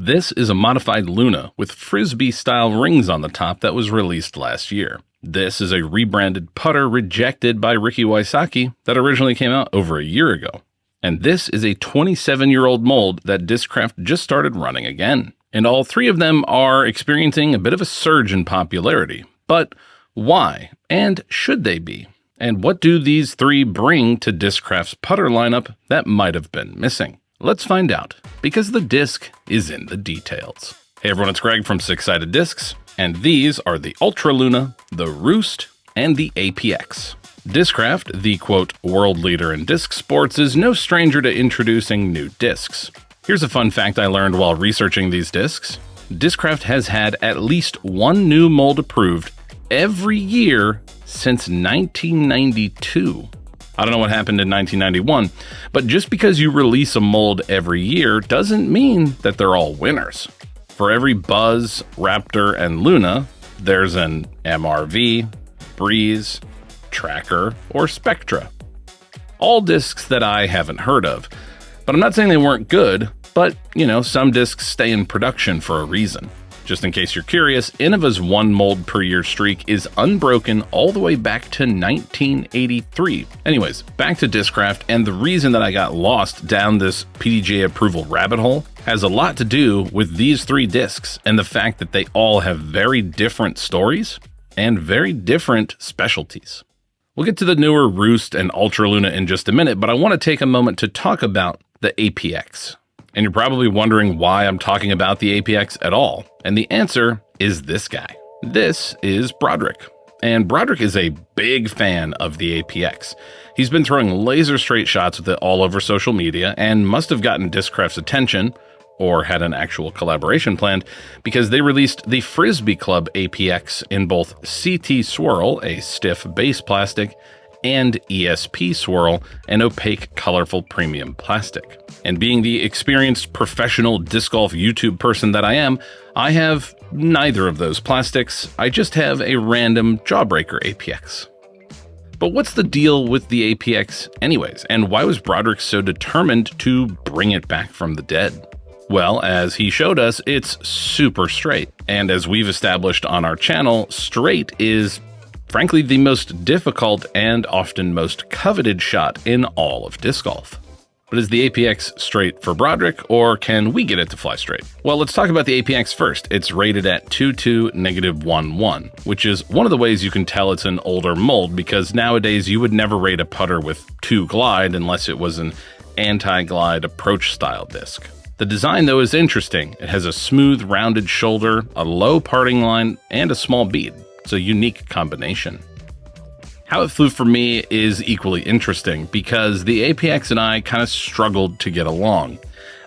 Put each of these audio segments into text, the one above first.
This is a modified Luna with Frisbee-style rings on the top that was released last year. This is a rebranded putter rejected by Ricky Wysocki that originally came out over a year ago. And this is a 27-year-old mold that Discraft just started running again. And all three of them are experiencing a bit of a surge in popularity. But why? And should they be? And what do these three bring to Discraft's putter lineup that might have been missing? Let's find out, because the disc is in the details. Hey everyone, it's Greg from Six Sided Discs, and these are the Ultra Luna, the Roost, and the APX. Discraft, the quote, world leader in disc sports, is no stranger to introducing new discs. Here's a fun fact I learned while researching these discs. Discraft has had at least one new mold approved every year since 1992. I don't know what happened in 1991, but just because you release a mold every year doesn't mean that they're all winners. For every Buzz, Raptor, and Luna, there's an MRV, Breeze, Tracker, or Spectra. All discs that I haven't heard of. But I'm not saying they weren't good, but, some discs stay in production for a reason. Just in case you're curious, Innova's one mold per year streak is unbroken all the way back to 1983. Anyways, back to Discraft, and the reason that I got lost down this PDGA approval rabbit hole has a lot to do with these three discs and the fact that they all have very different stories and very different specialties. We'll get to the newer Roost and Ultra Luna in just a minute, but I want to take a moment to talk about the APX. And you're probably wondering why I'm talking about the APX at all. And the answer is this guy. This is Broderick. And Broderick is a big fan of the APX. He's been throwing laser straight shots with it all over social media and must have gotten Discraft's attention, or had an actual collaboration planned, because they released the Frisbee Club APX in both CT Swirl, a stiff base plastic, and ESP Swirl, an opaque, colorful premium plastic. And being the experienced professional disc golf YouTube person that I am, I have neither of those plastics. I just have a random Jawbreaker APX. But what's the deal with the APX anyways, and why was Broderick so determined to bring it back from the dead? Well, as he showed us, it's super straight. And as we've established on our channel, straight is frankly the most difficult and often most coveted shot in all of disc golf. But is the APX straight for Broderick, or can we get it to fly straight? Well, let's talk about the APX first. It's rated at 22-11, which is one of the ways you can tell it's an older mold, because nowadays you would never rate a putter with 2 glide unless it was an anti-glide approach style disc. The design, though, is interesting. It has a smooth, rounded shoulder, a low parting line, and a small bead. It's a unique combination. How it flew for me is equally interesting, because the APX and I kind of struggled to get along.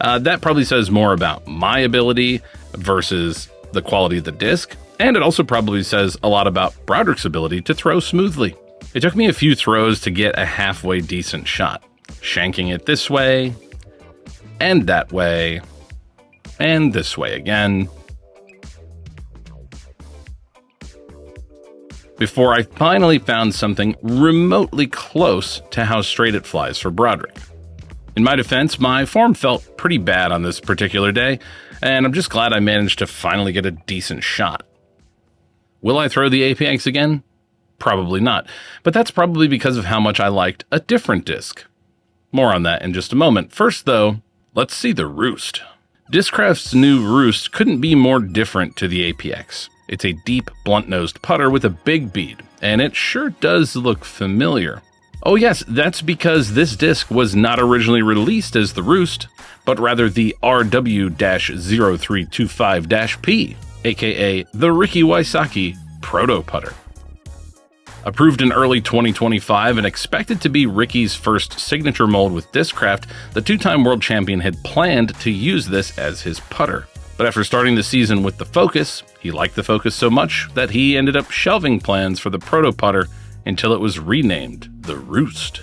That probably says more about my ability versus the quality of the disc, and it also probably says a lot about Broderick's ability to throw smoothly. It took me a few throws to get a halfway decent shot, shanking it this way, and that way, and this way again, before I finally found something remotely close to how straight it flies for Broderick. In my defense, my form felt pretty bad on this particular day, and I'm just glad I managed to finally get a decent shot. Will I throw the APX again? Probably not, but that's probably because of how much I liked a different disc. More on that in just a moment. First though, let's see the Roost. Discraft's new Roost couldn't be more different to the APX. It's a deep, blunt-nosed putter with a big bead, and it sure does look familiar. Oh yes, that's because this disc was not originally released as the Roost, but rather the RW-0325-P, aka the Ricky Wysocki Proto Putter. Approved in early 2025 and expected to be Ricky's first signature mold with Discraft, the two-time world champion had planned to use this as his putter. But after starting the season with the Focus, he liked the Focus so much that he ended up shelving plans for the Proto Putter until it was renamed the Roost.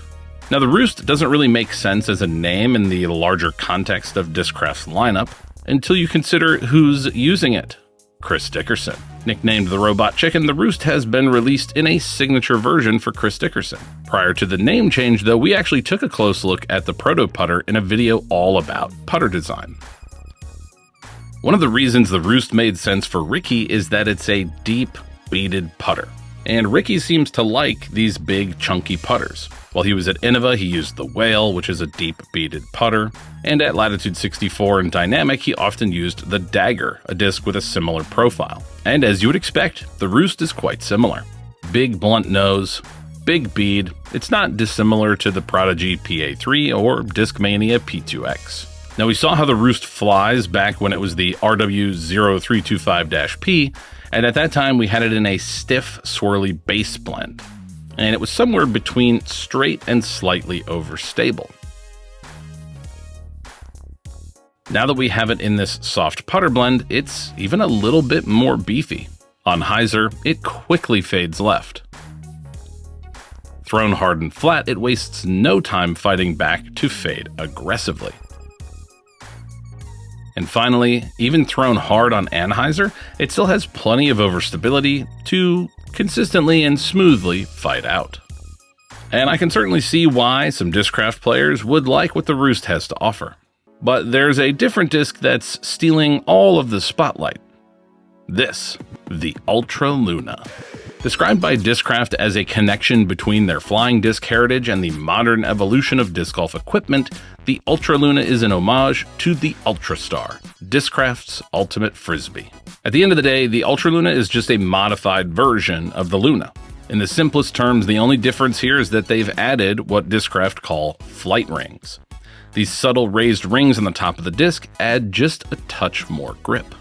Now, the Roost doesn't really make sense as a name in the larger context of Discraft's lineup until you consider who's using it. Chris Dickerson. Nicknamed the Robot Chicken, the Roost has been released in a signature version for Chris Dickerson. Prior to the name change, though, we actually took a close look at the Proto Putter in a video all about putter design. One of the reasons the Roost made sense for Ricky is that it's a deep, beaded putter. And Ricky seems to like these big, chunky putters. While he was at Innova, he used the Whale, which is a deep, beaded putter. And at Latitude 64 and Dynamic, he often used the Dagger, a disc with a similar profile. And as you would expect, the Roost is quite similar. Big, blunt nose, big bead. It's not dissimilar to the Prodigy PA3 or Discmania P2X. Now, we saw how the Roost flies back when it was the RW0325-P, and at that time we had it in a stiff, swirly bass blend, and it was somewhere between straight and slightly overstable. Now that we have it in this soft putter blend, it's even a little bit more beefy. On hyzer, it quickly fades left. Thrown hard and flat, it wastes no time fighting back to fade aggressively. And finally, even thrown hard on anhyzer, it still has plenty of overstability to consistently and smoothly fight out. And I can certainly see why some Discraft players would like what the Roost has to offer. But there's a different disc that's stealing all of the spotlight. This, the Ultra Luna. Described by Discraft as a connection between their flying disc heritage and the modern evolution of disc golf equipment, the Ultra Luna is an homage to the Ultra Star, Discraft's ultimate frisbee. At the end of the day, the Ultra Luna is just a modified version of the Luna. In the simplest terms, the only difference here is that they've added what Discraft call flight rings. These subtle raised rings on the top of the disc add just a touch more grip.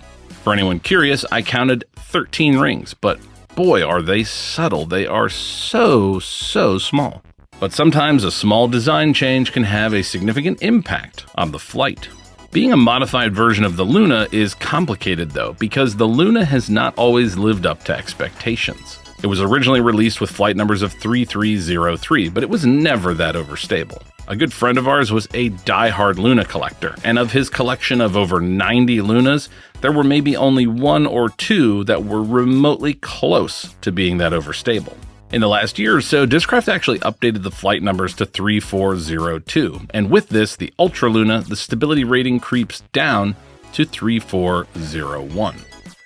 For anyone curious, I counted 13 rings, but boy, are they subtle. They are so small. But sometimes a small design change can have a significant impact on the flight. Being a modified version of the Luna is complicated though, because the Luna has not always lived up to expectations. It was originally released with flight numbers of 3303, but it was never that overstable. A good friend of ours was a die-hard Luna collector, and of his collection of over 90 Lunas, there were maybe only 1 or 2 that were remotely close to being that overstable. In the last year or so, Discraft actually updated the flight numbers to 3402, and with this, the Ultra Luna, the stability rating creeps down to 3401.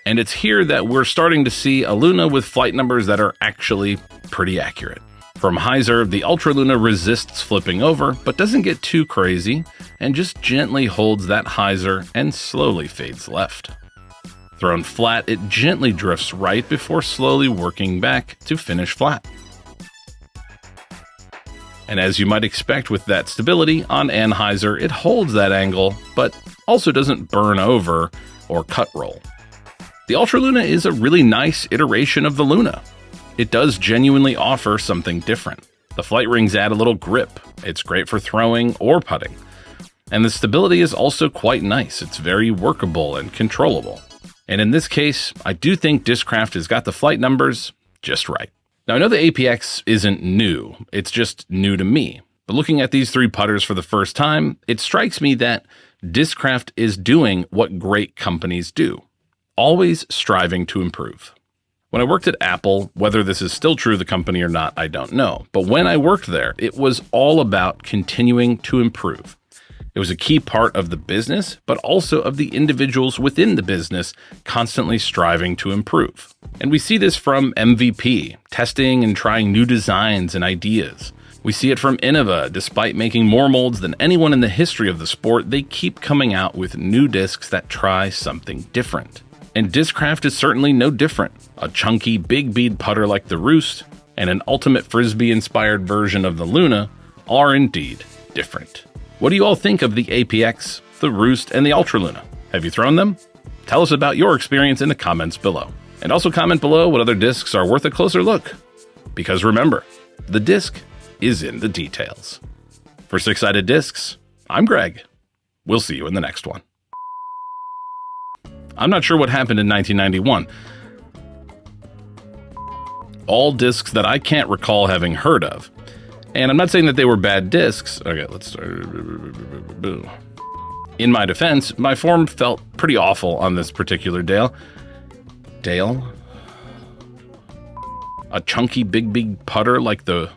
And it's here that we're starting to see a Luna with flight numbers that are actually pretty accurate. From hyzer, the Ultra Luna resists flipping over, but doesn't get too crazy, and just gently holds that hyzer and slowly fades left. Thrown flat, it gently drifts right before slowly working back to finish flat. And as you might expect with that stability, on anhyzer, it holds that angle, but also doesn't burn over or cut roll. The Ultra Luna is a really nice iteration of the Luna. It does genuinely offer something different. The flight rings add a little grip. It's great for throwing or putting. And the stability is also quite nice. It's very workable and controllable. And in this case, I do think Discraft has got the flight numbers just right. Now, I know the APX isn't new. It's just new to me. But looking at these 3 putters for the first time, it strikes me that Discraft is doing what great companies do. Always striving to improve. When I worked at Apple, whether this is still true of the company or not, I don't know. But when I worked there, it was all about continuing to improve. It was a key part of the business, but also of the individuals within the business constantly striving to improve. And we see this from MVP, testing and trying new designs and ideas. We see it from Innova. Despite making more molds than anyone in the history of the sport, they keep coming out with new discs that try something different. And Discraft is certainly no different. A chunky, big bead putter like the Roost and an ultimate frisbee-inspired version of the Luna are indeed different. What do you all think of the APX, the Roost, and the Ultra Luna? Have you thrown them? Tell us about your experience in the comments below. And also comment below what other discs are worth a closer look. Because remember, the disc is in the details. For Six Sided Discs, I'm Greg. We'll see you in the next one. I'm not sure what happened in 1991. All discs that I can't recall having heard of. And I'm not saying that they were bad discs. Okay, let's start. In my defense, my form felt pretty awful on this particular Dale. A chunky big putter like the...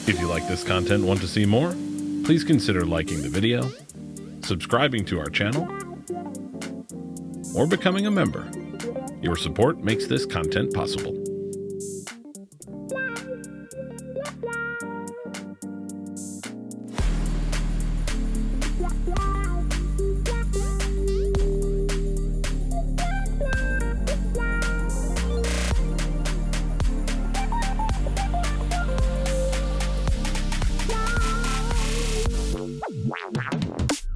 If you like this content and want to see more, please consider liking the video, subscribing to our channel, or becoming a member. Your support makes this content possible.